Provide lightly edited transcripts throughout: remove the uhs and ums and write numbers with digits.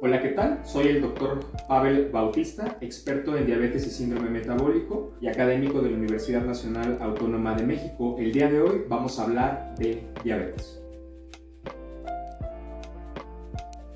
Hola, ¿qué tal? Soy el Dr. Pavel Bautista, experto en diabetes y síndrome metabólico y académico de la Universidad Nacional Autónoma de México. El día de hoy vamos a hablar de diabetes.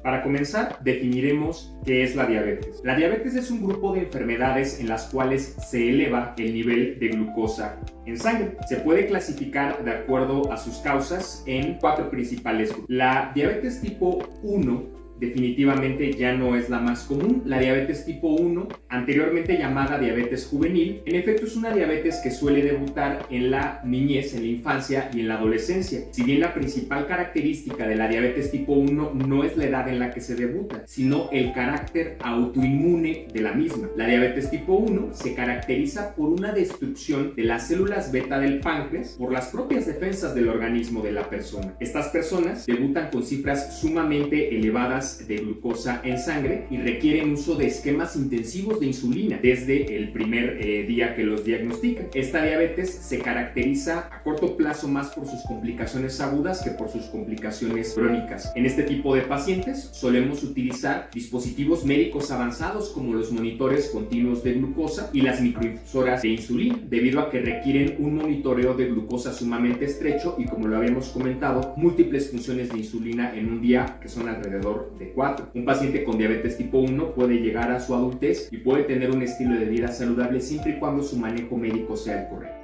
Para comenzar, definiremos qué es la diabetes. La diabetes es un grupo de enfermedades en las cuales se eleva el nivel de glucosa en sangre. Se puede clasificar de acuerdo a sus causas en 4 principales grupos. La diabetes tipo 1 definitivamente ya no es la más común. La diabetes tipo 1, anteriormente llamada diabetes juvenil, en efecto es una diabetes que suele debutar en la niñez, en la infancia y en la adolescencia. Si bien la principal característica de la diabetes tipo 1 no es la edad en la que se debuta, sino el carácter autoinmune de la misma. La diabetes tipo 1 se caracteriza por una destrucción de las células beta del páncreas por las propias defensas del organismo de la persona. Estas personas debutan con cifras sumamente elevadas de glucosa en sangre y requieren uso de esquemas intensivos de insulina desde el primer día que los diagnostican. Esta diabetes se caracteriza a corto plazo más por sus complicaciones agudas que por sus complicaciones crónicas. En este tipo de pacientes solemos utilizar dispositivos médicos avanzados como los monitores continuos de glucosa y las microinfusoras de insulina, debido a que requieren un monitoreo de glucosa sumamente estrecho y, como lo habíamos comentado, múltiples funciones de insulina en un día, que son alrededor de 4. Un paciente con diabetes tipo 1 puede llegar a su adultez y puede tener un estilo de vida saludable siempre y cuando su manejo médico sea el correcto.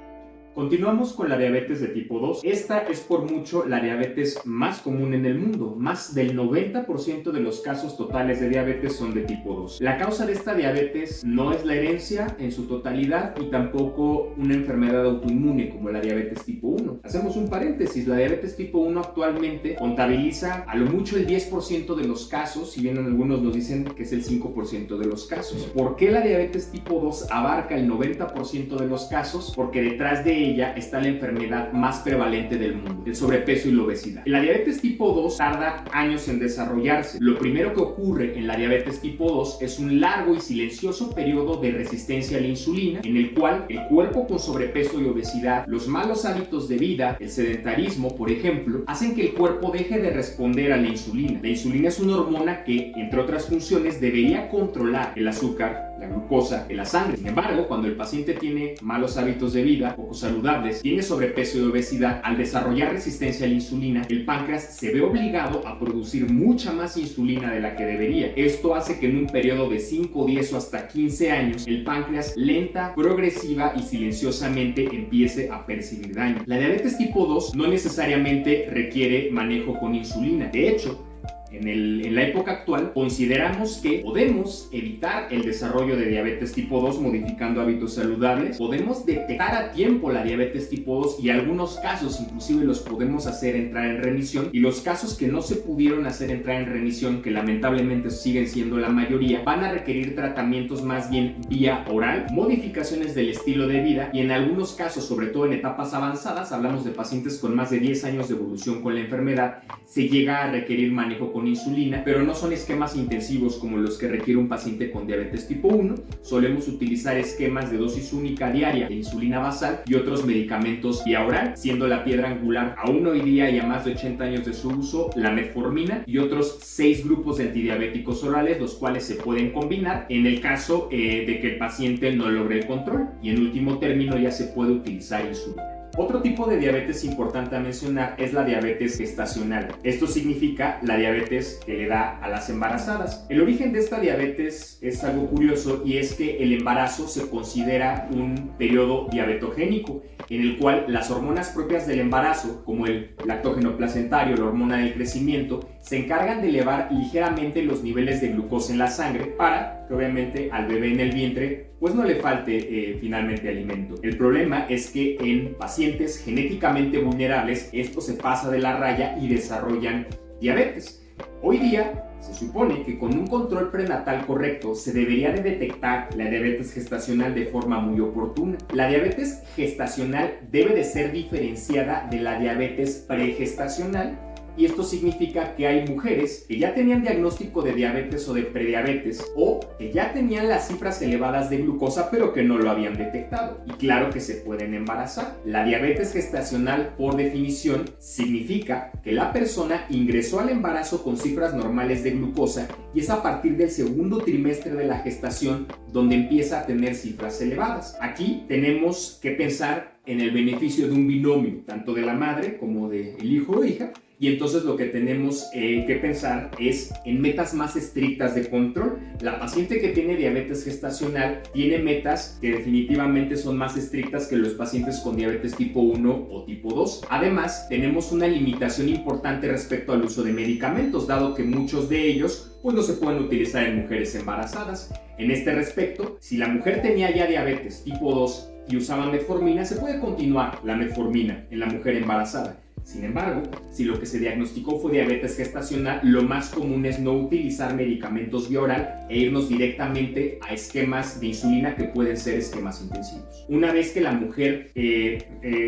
Continuamos con la diabetes de tipo 2. Esta es por mucho la diabetes más común en el mundo. Más del 90% de los casos totales de diabetes son de tipo 2. La causa de esta diabetes no es la herencia en su totalidad y tampoco una enfermedad autoinmune como la diabetes tipo 1. Hacemos un paréntesis. La diabetes tipo 1 actualmente contabiliza a lo mucho el 10% de los casos, si bien algunos nos dicen que es el 5% de los casos. ¿Por qué la diabetes tipo 2 abarca el 90% de los casos? Porque detrás de ella está la enfermedad más prevalente del mundo, el sobrepeso y la obesidad. La diabetes tipo 2 tarda años en desarrollarse. Lo primero que ocurre en la diabetes tipo 2 es un largo y silencioso periodo de resistencia a la insulina, en el cual el cuerpo con sobrepeso y obesidad, los malos hábitos de vida, el sedentarismo, por ejemplo, hacen que el cuerpo deje de responder a la insulina. La insulina es una hormona que, entre otras funciones, debería controlar el azúcar, la glucosa en la sangre. Sin embargo, cuando el paciente tiene malos hábitos de vida, poco saludables, tiene sobrepeso y obesidad, al desarrollar resistencia a la insulina, el páncreas se ve obligado a producir mucha más insulina de la que debería. Esto hace que en un periodo de 5, 10 o hasta 15 años, el páncreas lenta, progresiva y silenciosamente empiece a percibir daño. La diabetes tipo 2 no necesariamente requiere manejo con insulina. De hecho, en la época actual consideramos que podemos evitar el desarrollo de diabetes tipo 2 modificando hábitos saludables, podemos detectar a tiempo la diabetes tipo 2 y algunos casos inclusive los podemos hacer entrar en remisión, y los casos que no se pudieron hacer entrar en remisión, que lamentablemente siguen siendo la mayoría, van a requerir tratamientos más bien vía oral, modificaciones del estilo de vida y en algunos casos, sobre todo en etapas avanzadas, hablamos de pacientes con más de 10 años de evolución con la enfermedad, se llega a requerir manejo con insulina, pero no son esquemas intensivos como los que requiere un paciente con diabetes tipo 1. Solemos utilizar esquemas de dosis única diaria de insulina basal y otros medicamentos vía oral, siendo la piedra angular aún hoy día y a más de 80 años de su uso la metformina y otros 6 grupos de antidiabéticos orales, los cuales se pueden combinar en el caso de que el paciente no logre el control, y en último término ya se puede utilizar insulina. Otro tipo de diabetes importante a mencionar es la diabetes gestacional. Esto significa la diabetes que le da a las embarazadas. El origen de esta diabetes es algo curioso, y es que el embarazo se considera un periodo diabetogénico en el cual las hormonas propias del embarazo, como el lactógeno placentario, la hormona del crecimiento, se encargan de elevar ligeramente los niveles de glucosa en la sangre para que obviamente al bebé en el vientre pues no le falte finalmente alimento. El problema es que en pacientes genéticamente vulnerables esto se pasa de la raya y desarrollan diabetes. Hoy día se supone que con un control prenatal correcto se debería de detectar la diabetes gestacional de forma muy oportuna. La diabetes gestacional debe de ser diferenciada de la diabetes pregestacional, y esto significa que hay mujeres que ya tenían diagnóstico de diabetes o de prediabetes o que ya tenían las cifras elevadas de glucosa pero que no lo habían detectado. Y claro que se pueden embarazar. La diabetes gestacional, por definición, significa que la persona ingresó al embarazo con cifras normales de glucosa y es a partir del segundo trimestre de la gestación donde empieza a tener cifras elevadas. Aquí tenemos que pensar en el beneficio de un binomio, tanto de la madre como del hijo o hija, y entonces lo que tenemos que pensar es en metas más estrictas de control. La paciente que tiene diabetes gestacional tiene metas que definitivamente son más estrictas que los pacientes con diabetes tipo 1 o tipo 2. Además, tenemos una limitación importante respecto al uso de medicamentos, dado que muchos de ellos pues no se pueden utilizar en mujeres embarazadas. En este respecto, si la mujer tenía ya diabetes tipo 2 y usaba metformina, se puede continuar la metformina en la mujer embarazada. Sin embargo, si lo que se diagnosticó fue diabetes gestacional, lo más común es no utilizar medicamentos vía oral e irnos directamente a esquemas de insulina que pueden ser esquemas intensivos. Una vez que la mujer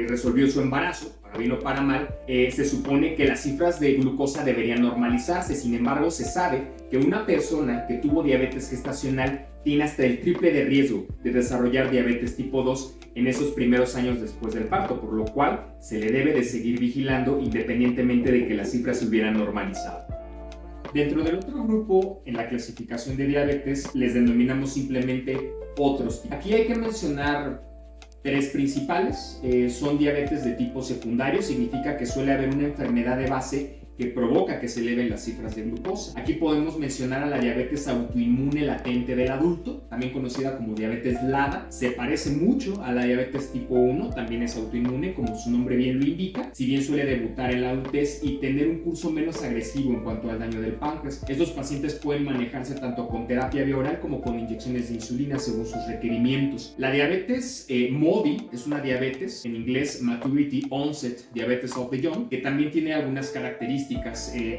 resolvió su embarazo, para bien o para mal, se supone que las cifras de glucosa deberían normalizarse. Sin embargo, se sabe que una persona que tuvo diabetes gestacional tiene hasta el triple de riesgo de desarrollar diabetes tipo 2 en esos primeros años después del parto, por lo cual se le debe de seguir vigilando independientemente de que las cifras se hubieran normalizado. Dentro del otro grupo, en la clasificación de diabetes, les denominamos simplemente otros. Aquí hay que mencionar tres principales. Son diabetes de tipo secundario, significa que suele haber una enfermedad de base que provoca que se eleven las cifras de glucosa. Aquí podemos mencionar a la diabetes autoinmune latente del adulto, también conocida como diabetes LADA. Se parece mucho a la diabetes tipo 1, también es autoinmune, como su nombre bien lo indica, si bien suele debutar en la adultez y tener un curso menos agresivo en cuanto al daño del páncreas. Estos pacientes pueden manejarse tanto con terapia vía oral como con inyecciones de insulina según sus requerimientos. La diabetes MODY es una diabetes, en inglés Maturity Onset Diabetes of the Young, que también tiene algunas características.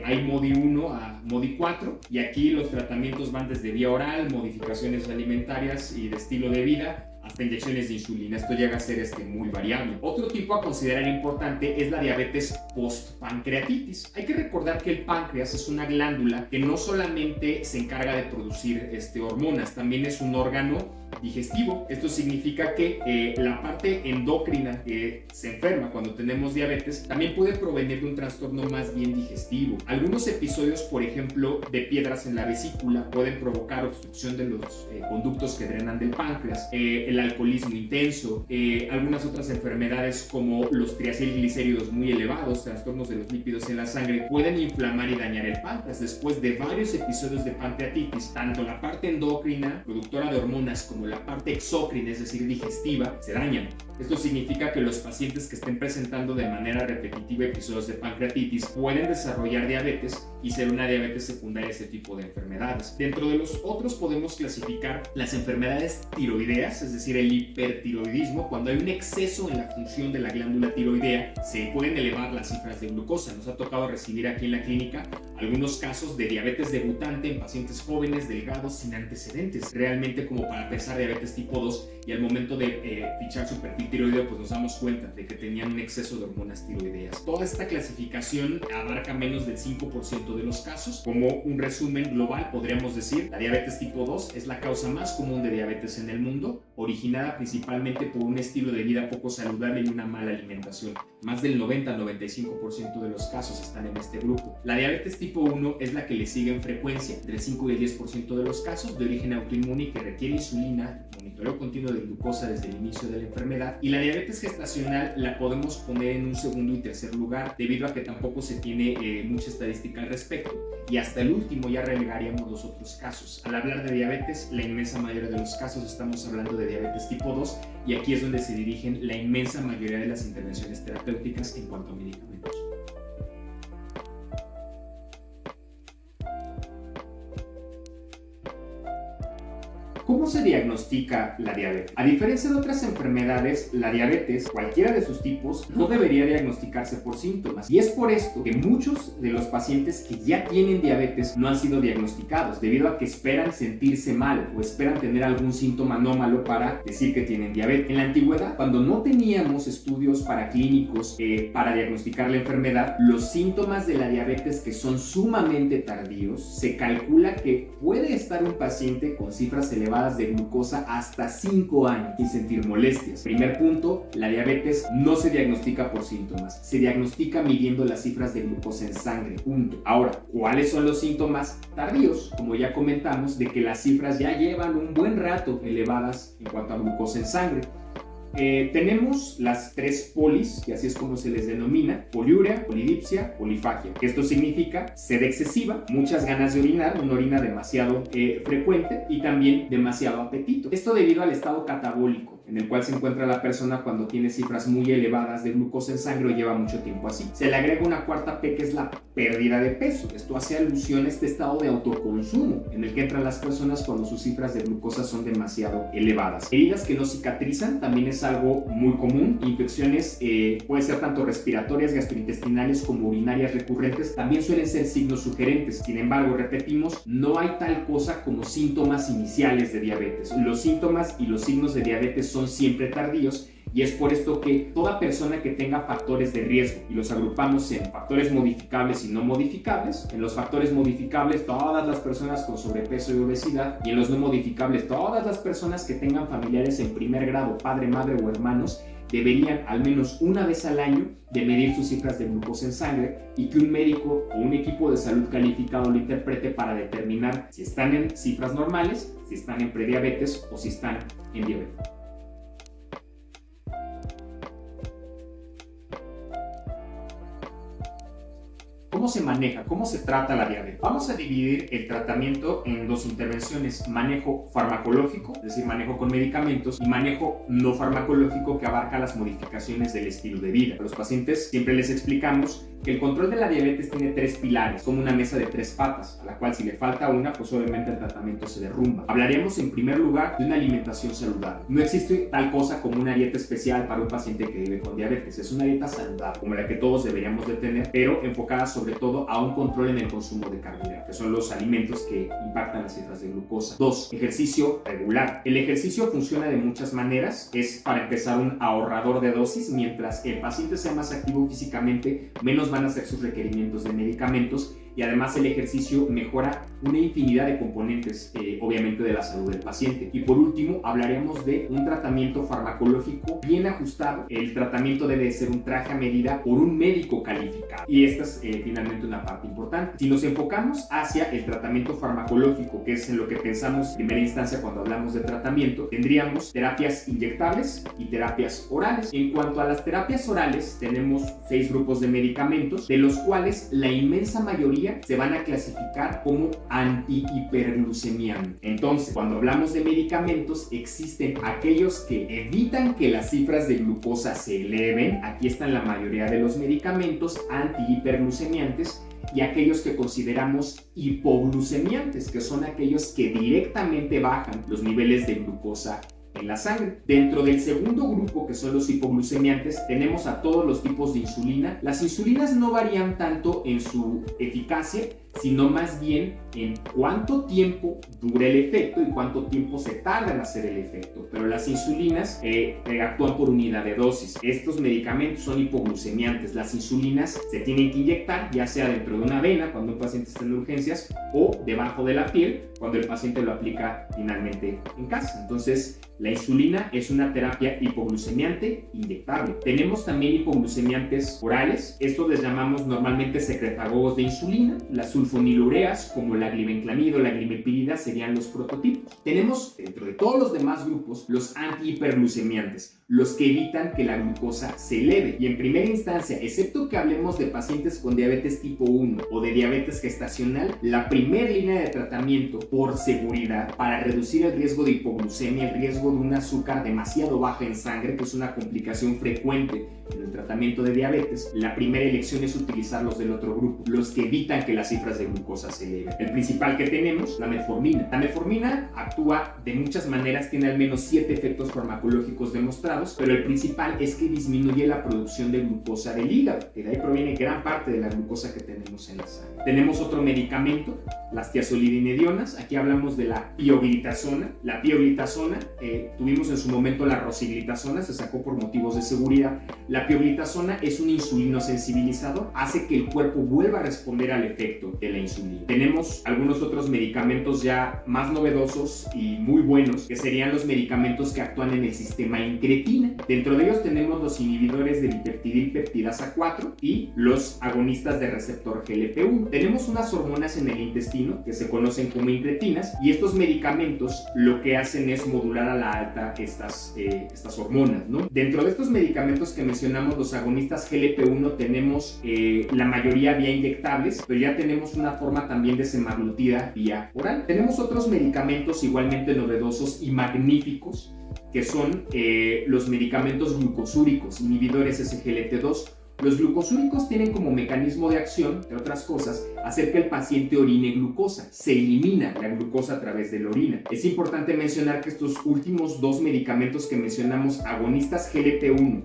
Hay MODY 1 a MODY 4 y aquí los tratamientos van desde vía oral, modificaciones alimentarias y de estilo de vida, hasta inyecciones de insulina. Esto llega a ser muy variable. Otro tipo a considerar importante es la diabetes post-pancreatitis. Hay que recordar que el páncreas es una glándula que no solamente se encarga de producir hormonas, también es un órgano digestivo. Esto significa que la parte endocrina que se enferma cuando tenemos diabetes también puede provenir de un trastorno más bien digestivo. Algunos episodios, por ejemplo, de piedras en la vesícula pueden provocar obstrucción de los conductos que drenan del páncreas, el alcoholismo intenso, algunas otras enfermedades como los triacilglicéridos muy elevados, trastornos de los lípidos en la sangre, pueden inflamar y dañar el páncreas. Después de varios episodios de pancreatitis, tanto la parte endocrina, productora de hormonas, como la parte exócrina, es decir, digestiva, se dañan. Esto significa que los pacientes que estén presentando de manera repetitiva episodios de pancreatitis pueden desarrollar diabetes y ser una diabetes secundaria a este tipo de enfermedades. Dentro de los otros podemos clasificar las enfermedades tiroideas, es decir, el hipertiroidismo. Cuando hay un exceso en la función de la glándula tiroidea, se pueden elevar las cifras de glucosa. Nos ha tocado recibir aquí en la clínica algunos casos de diabetes debutante en pacientes jóvenes, delgados, sin antecedentes, realmente como para pensar diabetes tipo 2, y al momento de fichar su perfil tiroideo, pues nos damos cuenta de que tenían un exceso de hormonas tiroideas. Toda esta clasificación abarca menos del 5% de los casos. Como un resumen global, podríamos decir, la diabetes tipo 2 es la causa más común de diabetes en el mundo, originada principalmente por un estilo de vida poco saludable y una mala alimentación. Más del 90-95% de los casos están en este grupo. La diabetes tipo 1 es la que le sigue en frecuencia, entre el 5 y el 10% de los casos, de origen autoinmune que requiere insulina, monitoreo continuo de glucosa desde el inicio de la enfermedad. Y la diabetes gestacional la podemos poner en un segundo y tercer lugar, debido a que tampoco se tiene mucha estadística al respecto. Y hasta el último ya relegaríamos los otros casos. Al hablar de diabetes, la inmensa mayoría de los casos estamos hablando de diabetes tipo 2, y aquí es donde se dirigen la inmensa mayoría de las intervenciones terapéuticas en cuanto a medicamentos. ¿Cómo ¿Cómo se diagnostica la diabetes? A diferencia de otras enfermedades, la diabetes, cualquiera de sus tipos, no debería diagnosticarse por síntomas. Y es por esto que muchos de los pacientes que ya tienen diabetes no han sido diagnosticados, debido a que esperan sentirse mal o esperan tener algún síntoma anómalo para decir que tienen diabetes. En la antigüedad, cuando no teníamos estudios paraclínicos para diagnosticar la enfermedad, los síntomas de la diabetes, que son sumamente tardíos, se calcula que puede estar un paciente con cifras elevadas de glucosa hasta 5 años sin sentir molestias. Primer punto, la diabetes no se diagnostica por síntomas, se diagnostica midiendo las cifras de glucosa en sangre, punto. Ahora, ¿cuáles son los síntomas tardíos? Como ya comentamos, de que las cifras ya llevan un buen rato elevadas en cuanto a glucosa en sangre. Tenemos las 3 polis, que así es como se les denomina: poliuria, polidipsia, polifagia. Esto significa sed excesiva, muchas ganas de orinar, una orina demasiado frecuente y también demasiado apetito. Esto debido al estado catabólico en el cual se encuentra la persona cuando tiene cifras muy elevadas de glucosa en sangre o lleva mucho tiempo así. Se le agrega una cuarta P, que es la pérdida de peso. Esto hace alusión a este estado de autoconsumo en el que entran las personas cuando sus cifras de glucosa son demasiado elevadas. Heridas que no cicatrizan también es algo muy común. Infecciones puede ser tanto respiratorias, gastrointestinales como urinarias recurrentes, también suelen ser signos sugerentes. Sin embargo, repetimos, no hay tal cosa como síntomas iniciales de diabetes. Los síntomas y los signos de diabetes son siempre tardíos, y es por esto que toda persona que tenga factores de riesgo, y los agrupamos en factores modificables y no modificables, en los factores modificables todas las personas con sobrepeso y obesidad, y en los no modificables todas las personas que tengan familiares en primer grado, padre, madre o hermanos, deberían al menos una vez al año de medir sus cifras de glucosa en sangre, y que un médico o un equipo de salud calificado lo interprete para determinar si están en cifras normales, si están en prediabetes o si están en diabetes. ¿Cómo se maneja? ¿Cómo se trata la diabetes? Vamos a dividir el tratamiento en 2 intervenciones: manejo farmacológico, es decir, manejo con medicamentos, y manejo no farmacológico, que abarca las modificaciones del estilo de vida. A los pacientes siempre les explicamos que el control de la diabetes tiene 3 pilares, como una mesa de 3 patas, a la cual si le falta una, pues obviamente el tratamiento se derrumba. Hablaríamos en primer lugar de una alimentación saludable. No existe tal cosa como una dieta especial para un paciente que vive con diabetes. Es una dieta saludable, como la que todos deberíamos de tener, pero enfocada sobre todo a un control en el consumo de carbohidratos, que son los alimentos que impactan las cifras de glucosa. 2. Ejercicio regular. El ejercicio funciona de muchas maneras. Es, para empezar, un ahorrador de dosis. Mientras el paciente sea más activo físicamente, menos van a ser sus requerimientos de medicamentos, y además el ejercicio mejora una infinidad de componentes, obviamente, de la salud del paciente. Y por último, hablaremos de un tratamiento farmacológico bien ajustado. El tratamiento debe ser un traje a medida por un médico calificado, y esta es finalmente una parte importante. Si nos enfocamos hacia el tratamiento farmacológico, que es en lo que pensamos en primera instancia cuando hablamos de tratamiento, tendríamos terapias inyectables y terapias orales. En cuanto a las terapias orales, tenemos 6 grupos de medicamentos, de los cuales la inmensa mayoría se van a clasificar como antihiperglucemiantes. Entonces, cuando hablamos de medicamentos, existen aquellos que evitan que las cifras de glucosa se eleven. Aquí están la mayoría de los medicamentos antihiperglucemiantes, y aquellos que consideramos hipoglucemiantes, que son aquellos que directamente bajan los niveles de glucosa en la sangre. Dentro del segundo grupo, que son los hipoglucemiantes, tenemos a todos los tipos de insulina. Las insulinas no varían tanto en su eficacia, sino más bien en cuánto tiempo dura el efecto y cuánto tiempo se tarda en hacer el efecto. Pero las insulinas actúan por unidad de dosis. Estos medicamentos son hipoglucemiantes. Las insulinas se tienen que inyectar, ya sea dentro de una vena cuando un paciente está en urgencias, o debajo de la piel cuando el paciente lo aplica finalmente en casa. Entonces, la insulina es una terapia hipoglucemiante inyectable. Tenemos también hipoglucemiantes orales. Estos les llamamos normalmente secretagogos de insulina. Las sulfonilureas, como la glibenclamida o la glimepirida, serían los prototipos. Tenemos, dentro de todos los demás grupos, los antihiperglucemiantes, los que evitan que la glucosa se eleve. Y en primera instancia, excepto que hablemos de pacientes con diabetes tipo 1 o de diabetes gestacional, la primera línea de tratamiento por seguridad para reducir el riesgo de hipoglucemia, el riesgo de un azúcar demasiado baja en sangre, que es una complicación frecuente en el tratamiento de diabetes, la primera elección es utilizar los del otro grupo, los que evitan que las cifras cifras de glucosa se eleven. El principal que tenemos, la metformina. La metformina actúa de muchas maneras, tiene al menos 7 efectos farmacológicos demostrados, pero el principal es que disminuye la producción de glucosa del hígado, que de ahí proviene gran parte de la glucosa que tenemos en la sangre. Tenemos otro medicamento, las tiazolidinedionas. Aquí hablamos de la pioglitazona. La pioglitazona, tuvimos en su momento la rosiglitazona, se sacó por motivos de seguridad. La pioglitazona es un insulino sensibilizador, hace que el cuerpo vuelva a responder al efecto de la insulina. Tenemos algunos otros medicamentos ya más novedosos y muy buenos, que serían los medicamentos que actúan en el sistema incretina. Dentro de ellos tenemos los inhibidores de dipeptidilpeptidasa 4 y los agonistas de receptor GLP-1. Tenemos unas hormonas en el intestino que se conocen como incretinas, y estos medicamentos lo que hacen es modular a la alta estas hormonas, ¿no? Dentro de estos medicamentos que mencionamos, los agonistas GLP-1, tenemos la mayoría vía inyectables, pero ya tenemos una forma también de semaglutida vía oral. Tenemos otros medicamentos igualmente novedosos y magníficos, que son los medicamentos glucosúricos, inhibidores SGLT2. Los glucosúricos tienen como mecanismo de acción, entre otras cosas, hacer que el paciente orine glucosa. Se elimina la glucosa a través de la orina. Es importante mencionar que estos últimos dos medicamentos que mencionamos, agonistas GLP-1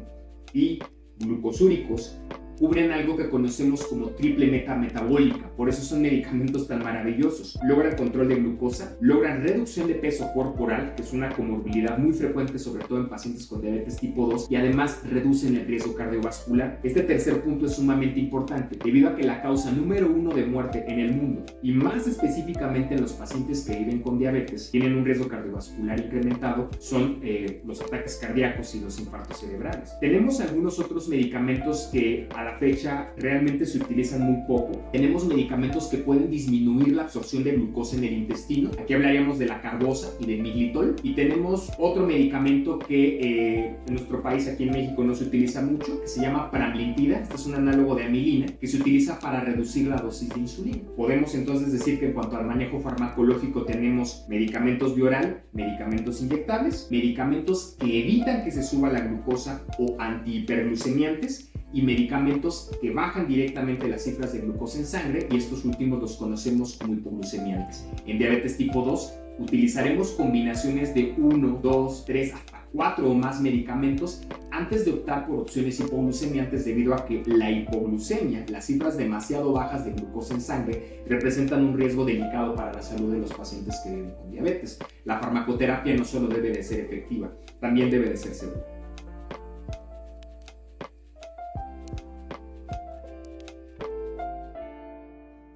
y glucosúricos, cubren algo que conocemos como triple meta metabólica. Por eso son medicamentos tan maravillosos. Logran control de glucosa, logran reducción de peso corporal, que es una comorbilidad muy frecuente, sobre todo en pacientes con diabetes tipo 2, y además reducen el riesgo cardiovascular. Este tercer punto es sumamente importante, debido a que la causa número 1 de muerte en el mundo, y más específicamente en los pacientes que viven con diabetes, tienen un riesgo cardiovascular incrementado, son los ataques cardíacos y los infartos cerebrales. Tenemos algunos otros medicamentos que a la fecha realmente se utilizan muy poco. Tenemos medicamentos que pueden disminuir la absorción de glucosa en el intestino. Aquí hablaríamos de la carbosa y del miglitol. Y tenemos otro medicamento que en nuestro país, aquí en México, no se utiliza mucho, que se llama pramlintida. Este es un análogo de amilina que se utiliza para reducir la dosis de insulina. Podemos entonces decir que en cuanto al manejo farmacológico tenemos medicamentos vía oral, medicamentos inyectables, medicamentos que evitan que se suba la glucosa o antihiperglucemiantes, y medicamentos que bajan directamente las cifras de glucosa en sangre, y estos últimos los conocemos como hipoglucemiantes. En diabetes tipo 2 utilizaremos combinaciones de 1, 2, 3, hasta 4 o más medicamentos antes de optar por opciones hipoglucemiantes, debido a que la hipoglucemia, las cifras demasiado bajas de glucosa en sangre, representan un riesgo delicado para la salud de los pacientes que viven con diabetes. La farmacoterapia no solo debe de ser efectiva, también debe de ser segura.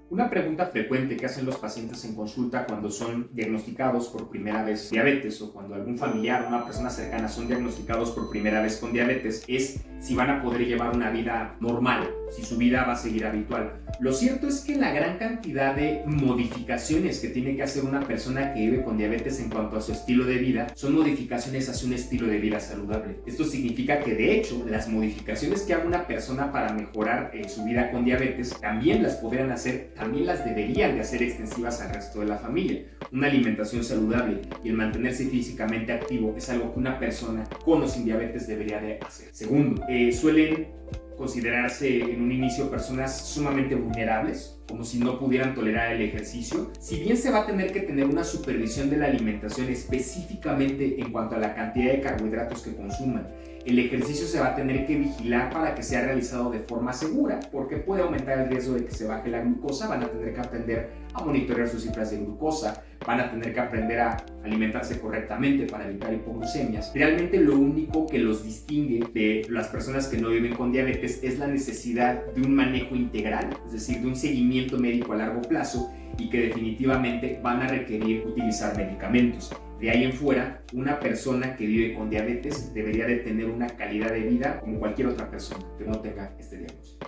Una pregunta frecuente que hacen los pacientes en consulta cuando son diagnosticados por primera vez diabetes, o cuando algún familiar o una persona cercana son diagnosticados por primera vez con diabetes, es si van a poder llevar una vida normal, si su vida va a seguir habitual. Lo cierto es que la gran cantidad de modificaciones que tiene que hacer una persona que vive con diabetes en cuanto a su estilo de vida son modificaciones hacia un estilo de vida saludable. Esto significa que, de hecho, las modificaciones que haga una persona para mejorar su vida con diabetes también las podrían hacer, también las deberían de hacer extensivas al resto de la familia. Una alimentación saludable y el mantenerse físicamente activo es algo que una persona con o sin diabetes debería de hacer. Segundo, suelen considerarse en un inicio personas sumamente vulnerables, como si no pudieran tolerar el ejercicio. Si bien se va a tener que tener una supervisión de la alimentación, específicamente en cuanto a la cantidad de carbohidratos que consuman, el ejercicio se va a tener que vigilar para que sea realizado de forma segura, porque puede aumentar el riesgo de que se baje la glucosa. Van a tener que aprender a monitorear sus cifras de glucosa, van a tener que aprender a alimentarse correctamente para evitar hipoglucemias. Realmente lo único que los distingue de las personas que no viven con diabetes es la necesidad de un manejo integral, es decir, de un seguimiento médico a largo plazo, y que definitivamente van a requerir utilizar medicamentos. De ahí en fuera, una persona que vive con diabetes debería de tener una calidad de vida como cualquier otra persona que no tenga este diagnóstico.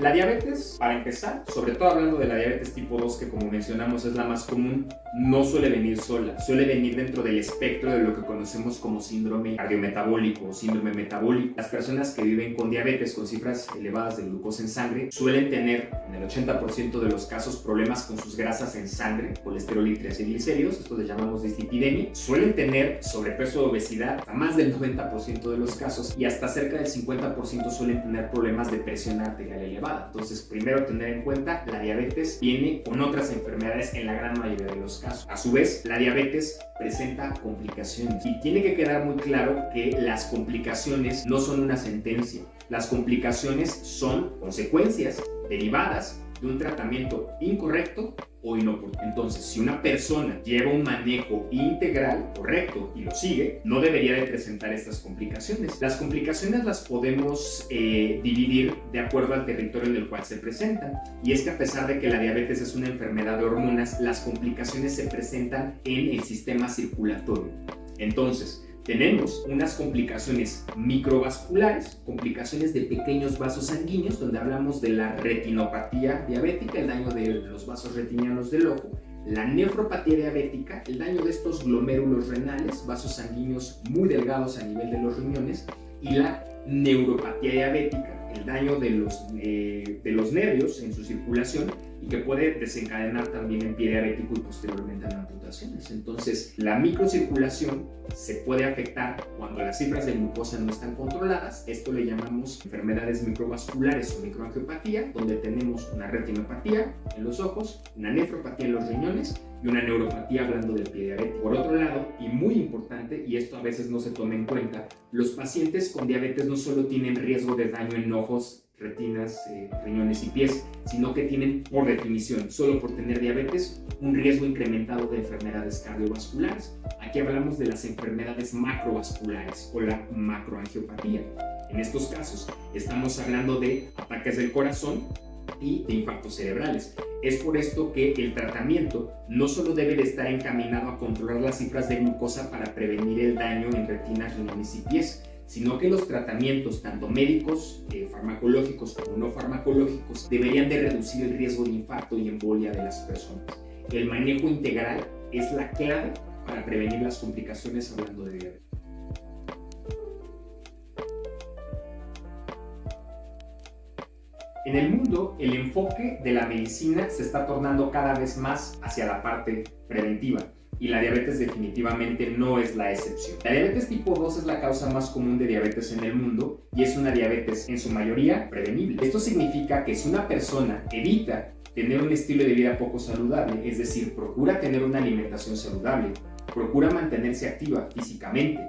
La diabetes, para empezar, sobre todo hablando de la diabetes tipo 2, que como mencionamos es la más común, no suele venir sola, suele venir dentro del espectro de lo que conocemos como síndrome cardiometabólico o síndrome metabólico. Las personas que viven con diabetes, con cifras elevadas de glucosa en sangre, suelen tener en el 80% de los casos problemas con sus grasas en sangre, colesterol y triglicéridos, esto le llamamos dislipidemia. Suelen tener sobrepeso o obesidad a más del 90% de los casos y hasta cerca del 50% suelen tener problemas de presión arterial elevada. Entonces, primero tener en cuenta, la diabetes viene con otras enfermedades en la gran mayoría de los casos. A su vez, la diabetes presenta complicaciones y tiene que quedar muy claro que las complicaciones no son una sentencia. Las complicaciones son consecuencias derivadas de un tratamiento incorrecto o inoportuno. Entonces, si una persona lleva un manejo integral correcto y lo sigue, no debería de presentar estas complicaciones. Las complicaciones las podemos dividir de acuerdo al territorio en el cual se presentan. Y es que a pesar de que la diabetes es una enfermedad de hormonas, las complicaciones se presentan en el sistema circulatorio. Entonces, tenemos unas complicaciones microvasculares, complicaciones de pequeños vasos sanguíneos, donde hablamos de la retinopatía diabética, el daño de los vasos retinianos del ojo, la nefropatía diabética, el daño de estos glomérulos renales, vasos sanguíneos muy delgados a nivel de los riñones, y la neuropatía diabética, el daño de los nervios en su circulación y que puede desencadenar también en pie diabético y posteriormente en amputaciones. Entonces, la microcirculación se puede afectar cuando las cifras de glucosa no están controladas. Esto le llamamos enfermedades microvasculares o microangiopatía, donde tenemos una retinopatía en los ojos, una nefropatía en los riñones y una neuropatía hablando del pie diabético. Por otro lado, y muy importante, y esto a veces no se toma en cuenta, los pacientes con diabetes no solo tienen riesgo de daño en ojos, retinas, riñones y pies, sino que tienen, por definición, solo por tener diabetes, un riesgo incrementado de enfermedades cardiovasculares. Aquí hablamos de las enfermedades macrovasculares o la macroangiopatía. En estos casos, estamos hablando de ataques del corazón y de infartos cerebrales. Es por esto que el tratamiento no solo debe de estar encaminado a controlar las cifras de glucosa para prevenir el daño en retinas, riñones y pies, sino que los tratamientos, tanto médicos, farmacológicos como no farmacológicos, deberían de reducir el riesgo de infarto y embolia de las personas. El manejo integral es la clave para prevenir las complicaciones hablando de diabetes. En el mundo, el enfoque de la medicina se está tornando cada vez más hacia la parte preventiva. Y la diabetes definitivamente no es la excepción. La diabetes tipo 2 es la causa más común de diabetes en el mundo y es una diabetes en su mayoría prevenible. Esto significa que si una persona evita tener un estilo de vida poco saludable, es decir, procura tener una alimentación saludable, procura mantenerse activa físicamente,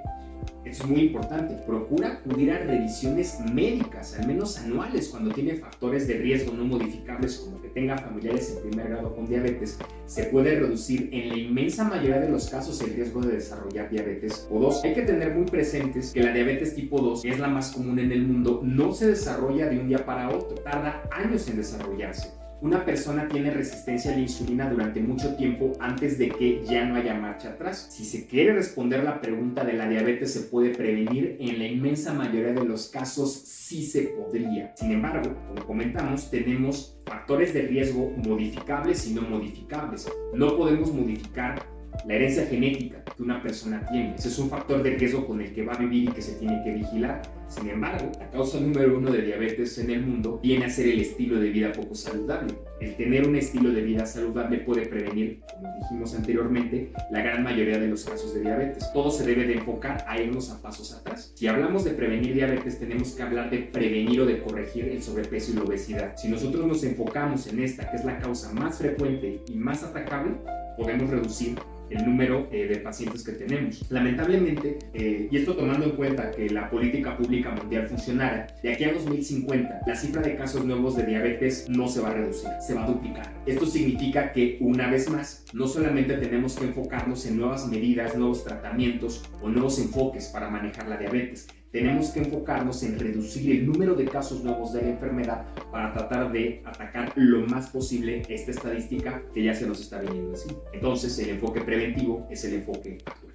esto es muy importante, procura acudir a revisiones médicas, al menos anuales, cuando tiene factores de riesgo no modificables como que tenga familiares en primer grado con diabetes, se puede reducir en la inmensa mayoría de los casos el riesgo de desarrollar diabetes tipo 2. Hay que tener muy presentes que la diabetes tipo 2 es la más común en el mundo, no se desarrolla de un día para otro, tarda años en desarrollarse. Una persona tiene resistencia a la insulina durante mucho tiempo antes de que ya no haya marcha atrás. Si se quiere responder la pregunta de la diabetes, ¿se puede prevenir? En la inmensa mayoría de los casos sí se podría. Sin embargo, como comentamos, tenemos factores de riesgo modificables y no modificables. No podemos modificar la herencia genética que una persona tiene. Ese es un factor de riesgo con el que va a vivir y que se tiene que vigilar. Sin embargo, la causa número 1 de diabetes en el mundo viene a ser el estilo de vida poco saludable. El tener un estilo de vida saludable puede prevenir, como dijimos anteriormente, la gran mayoría de los casos de diabetes. Todo se debe de enfocar a irnos a pasos atrás. Si hablamos de prevenir diabetes, tenemos que hablar de prevenir o de corregir el sobrepeso y la obesidad. Si nosotros nos enfocamos en esta, que es la causa más frecuente y más atacable, podemos reducir el número de pacientes que tenemos. Lamentablemente, y esto tomando en cuenta que la política pública mundial funcionara, de aquí a 2050 la cifra de casos nuevos de diabetes no se va a reducir, se va a duplicar. Esto significa que, una vez más, no solamente tenemos que enfocarnos en nuevas medidas, nuevos tratamientos o nuevos enfoques para manejar la diabetes. Tenemos que enfocarnos en reducir el número de casos nuevos de la enfermedad para tratar de atacar lo más posible esta estadística que ya se nos está viniendo así. Entonces, el enfoque preventivo es el enfoque actual.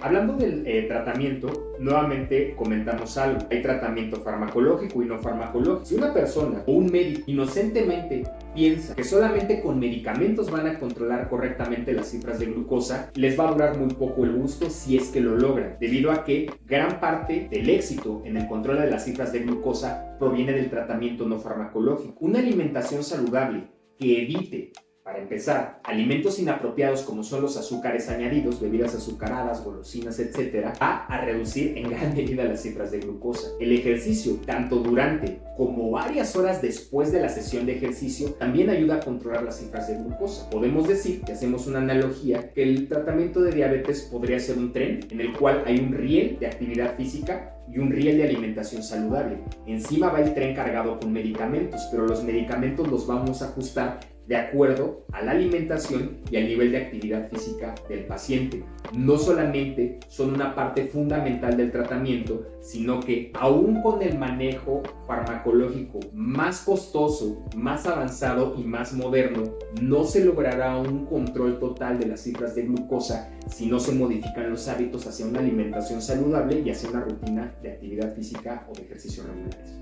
Hablando del tratamiento, nuevamente comentamos algo. Hay tratamiento farmacológico y no farmacológico. Si una persona o un médico inocentemente piensa que solamente con medicamentos van a controlar correctamente las cifras de glucosa, les va a durar muy poco el gusto si es que lo logran, debido a que gran parte del éxito en el control de las cifras de glucosa proviene del tratamiento no farmacológico. Una alimentación saludable que evite, para empezar, alimentos inapropiados como son los azúcares añadidos, bebidas azucaradas, golosinas, etc., va a reducir en gran medida las cifras de glucosa. El ejercicio, tanto durante como varias horas después de la sesión de ejercicio, también ayuda a controlar las cifras de glucosa. Podemos decir, que hacemos una analogía, que el tratamiento de diabetes podría ser un tren en el cual hay un riel de actividad física y un riel de alimentación saludable. Encima va el tren cargado con medicamentos, pero los medicamentos los vamos a ajustar de acuerdo a la alimentación y al nivel de actividad física del paciente. No solamente son una parte fundamental del tratamiento, sino que aún con el manejo farmacológico más costoso, más avanzado y más moderno, no se logrará un control total de las cifras de glucosa si no se modifican los hábitos hacia una alimentación saludable y hacia una rutina de actividad física o de ejercicio regulares.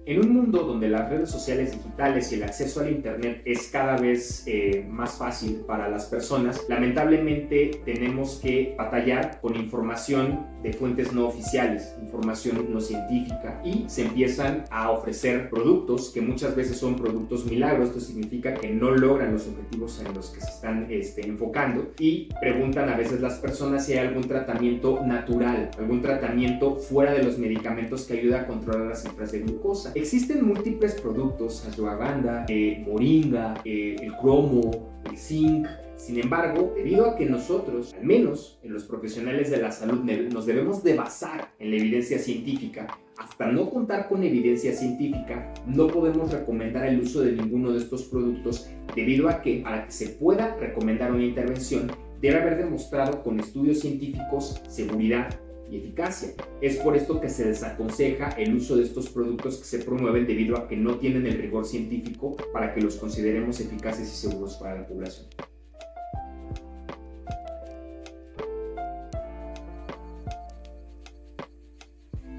En un mundo donde las redes sociales digitales y el acceso al internet es cada vez más fácil para las personas, lamentablemente tenemos que batallar con información de fuentes no oficiales, información no científica, y se empiezan a ofrecer productos que muchas veces son productos milagros. Esto significa que no logran los objetivos en los que se están enfocando, y preguntan a veces las personas si hay algún tratamiento natural, algún tratamiento fuera de los medicamentos que ayuda a controlar las cifras de glucosa. Existen múltiples productos, ashwagandha, moringa, el cromo, el zinc. Sin embargo, debido a que nosotros, al menos en los profesionales de la salud, nos debemos de basar en la evidencia científica, hasta no contar con evidencia científica, no podemos recomendar el uso de ninguno de estos productos, debido a que para que se pueda recomendar una intervención, debe haber demostrado con estudios científicos seguridad y eficacia. Es por esto que se desaconseja el uso de estos productos que se promueven, debido a que no tienen el rigor científico para que los consideremos eficaces y seguros para la población.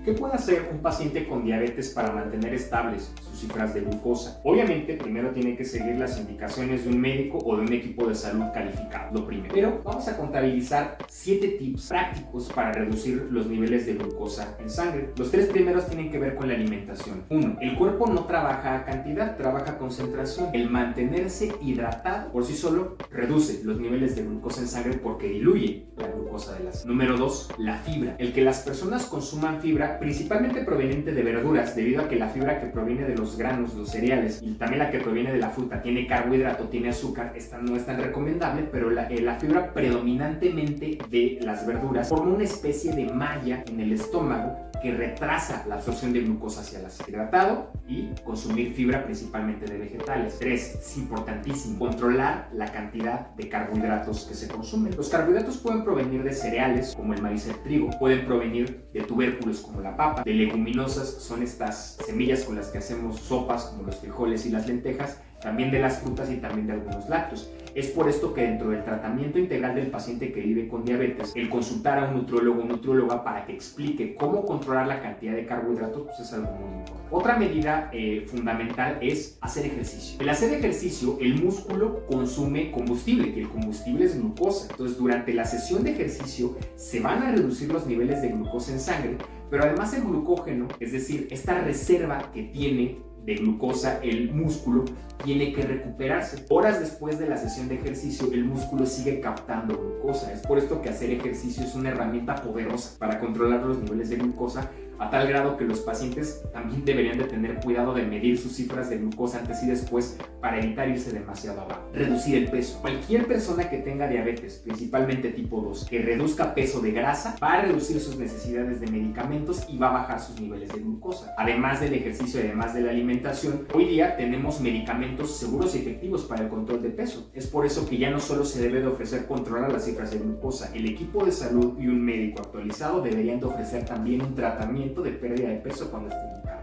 ¿Qué puede hacer un paciente con diabetes para mantener estables sus cifras de glucosa? Obviamente, primero tiene que seguir las indicaciones de un médico o de un equipo de salud calificado, lo primero. Pero vamos a contabilizar 7 tips prácticos para reducir los niveles de glucosa en sangre. Los 3 primeros tienen que ver con la alimentación. 1. El cuerpo no trabaja a cantidad, trabaja a concentración. El mantenerse hidratado por sí solo reduce los niveles de glucosa en sangre porque diluye la glucosa de la sangre. Número 2. La fibra. El que las personas consuman fibra, principalmente proveniente de verduras, debido a que la fibra que proviene de los granos, los cereales, y también la que proviene de la fruta tiene carbohidrato, tiene azúcar. Esta no es tan recomendable, pero la fibra predominantemente de las verduras forma una especie de malla en el estómago que retrasa la absorción de glucosa hacia la sangre. Hidratado y consumir fibra principalmente de vegetales. 3. Es importantísimo controlar la cantidad de carbohidratos que se consumen. Los carbohidratos pueden provenir de cereales como el maíz y el trigo, pueden provenir de tubérculos como la papa, de leguminosas, son estas semillas con las que hacemos sopas como los frijoles y las lentejas, también de las frutas y también de algunos lácteos. Es por esto que dentro del tratamiento integral del paciente que vive con diabetes, el consultar a un nutriólogo o nutrióloga para que explique cómo controlar la cantidad de carbohidratos, pues es algo muy importante. Otra medida fundamental es hacer ejercicio. El hacer ejercicio, el músculo consume combustible, y el combustible es glucosa. Entonces, durante la sesión de ejercicio se van a reducir los niveles de glucosa en sangre, pero además el glucógeno, es decir, esta reserva que tiene de glucosa el músculo, tiene que recuperarse. Horas después de la sesión de ejercicio, el músculo sigue captando glucosa. Es por esto que hacer ejercicio es una herramienta poderosa para controlar los niveles de glucosa, a tal grado que los pacientes también deberían de tener cuidado de medir sus cifras de glucosa antes y después para evitar irse demasiado abajo. Reducir el peso. Cualquier persona que tenga diabetes, principalmente tipo 2, que reduzca peso de grasa, va a reducir sus necesidades de medicamentos y va a bajar sus niveles de glucosa. Además del ejercicio y además de la alimentación, hoy día tenemos medicamentos seguros y efectivos para el control de peso. Es por eso que ya no solo se debe de ofrecer controlar las cifras de glucosa, el equipo de salud y un médico actualizado deberían de ofrecer también un tratamiento de pérdida de peso cuando esté indicado.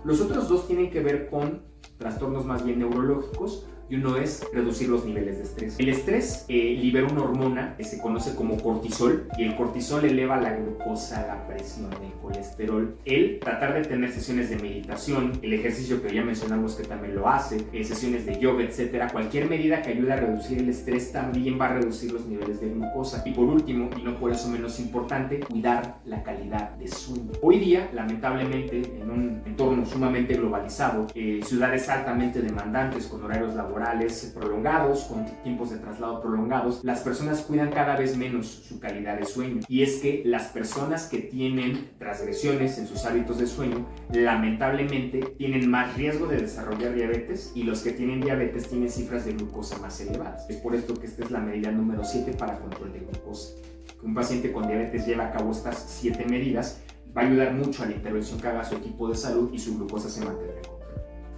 Los otros 2 tienen que ver con trastornos más bien neurológicos, y uno es reducir los niveles de estrés. El estrés libera una hormona que se conoce como cortisol, y el cortisol eleva la glucosa, la presión, el colesterol. El tratar de tener sesiones de meditación, el ejercicio que ya mencionamos que también lo hace, sesiones de yoga, etcétera, cualquier medida que ayude a reducir el estrés también va a reducir los niveles de glucosa. Y por último, y no por eso menos importante, cuidar la calidad de sueño. Hoy día, lamentablemente, en un entorno sumamente globalizado, ciudades altamente demandantes con horarios laborales prolongados, con tiempos de traslado prolongados, las personas cuidan cada vez menos su calidad de sueño. Y es que las personas que tienen transgresiones en sus hábitos de sueño, lamentablemente tienen más riesgo de desarrollar diabetes, y los que tienen diabetes tienen cifras de glucosa más elevadas. Es por esto que esta es la medida número 7 para control de glucosa. Que un paciente con diabetes lleve a cabo estas 7 medidas va a ayudar mucho a la intervención que haga su equipo de salud y su glucosa se mantendrá en control.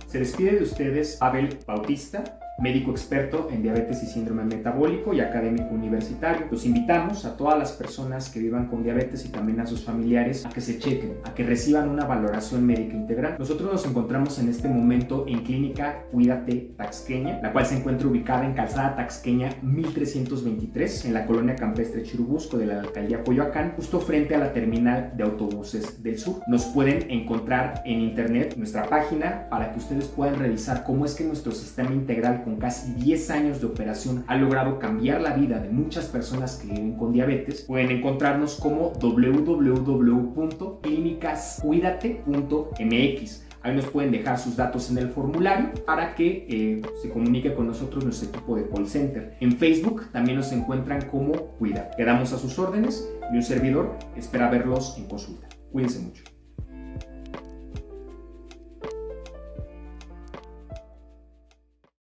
Se despide de ustedes Abel Bautista, médico experto en diabetes y síndrome metabólico y académico universitario. Los invitamos a todas las personas que vivan con diabetes y también a sus familiares a que se chequen, a que reciban una valoración médica integral. Nosotros nos encontramos en este momento en Clínica Cuídate Taxqueña, la cual se encuentra ubicada en Calzada Taxqueña 1323, en la colonia campestre Churubusco de la alcaldía Coyoacán, justo frente a la terminal de autobuses del sur. Nos pueden encontrar en internet, nuestra página, para que ustedes puedan revisar cómo es que nuestro sistema integral, con casi 10 años de operación, ha logrado cambiar la vida de muchas personas que viven con diabetes. Pueden encontrarnos como www.clinicascuidate.mx. Ahí nos pueden dejar sus datos en el formulario para que se comunique con nosotros nuestro equipo de call center. En Facebook también nos encuentran como Cuida. Quedamos a sus órdenes y un servidor espera verlos en consulta. Cuídense mucho.